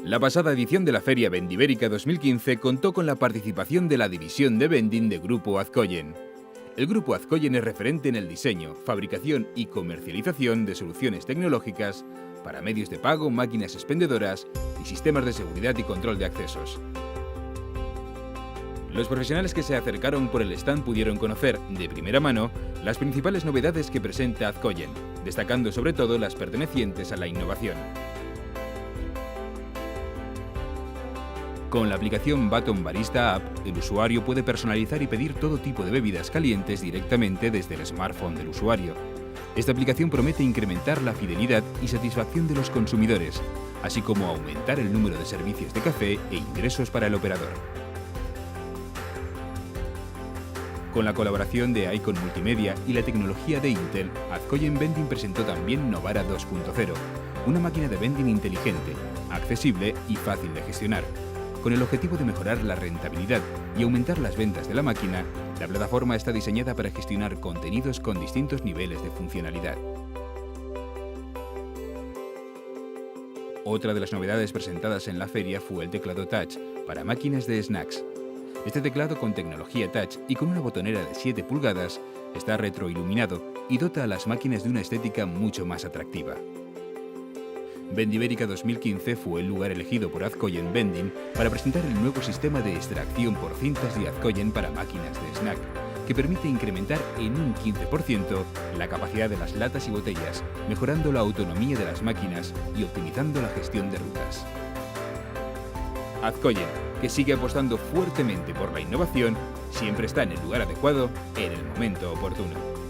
La pasada edición de la Feria Vendibérica 2015 contó con la participación de la división de vending de Grupo Azcoyen. El Grupo Azcoyen es referente en el diseño, fabricación y comercialización de soluciones tecnológicas para medios de pago, máquinas expendedoras y sistemas de seguridad y control de accesos. Los profesionales que se acercaron por el stand pudieron conocer, de primera mano, las principales novedades que presenta Azcoyen, destacando sobre todo las pertenecientes a la innovación. Con la aplicación Baton Barista App, el usuario puede personalizar y pedir todo tipo de bebidas calientes directamente desde el smartphone del usuario. Esta aplicación promete incrementar la fidelidad y satisfacción de los consumidores, así como aumentar el número de servicios de café e ingresos para el operador. Con la colaboración de Icon Multimedia y la tecnología de Intel, Azcoyen Vending presentó también Novara 2.0, una máquina de vending inteligente, accesible y fácil de gestionar. Con el objetivo de mejorar la rentabilidad y aumentar las ventas de la máquina, la plataforma está diseñada para gestionar contenidos con distintos niveles de funcionalidad. Otra de las novedades presentadas en la feria fue el teclado Touch para máquinas de snacks. Este teclado con tecnología Touch y con una botonera de 7 pulgadas está retroiluminado y dota a las máquinas de una estética mucho más atractiva. Vendibérica 2015 fue el lugar elegido por Azcoyen Vending para presentar el nuevo sistema de extracción por cintas de Azcoyen para máquinas de snack, que permite incrementar en un 15% la capacidad de las latas y botellas, mejorando la autonomía de las máquinas y optimizando la gestión de rutas. Azcoyen, que sigue apostando fuertemente por la innovación, siempre está en el lugar adecuado en el momento oportuno.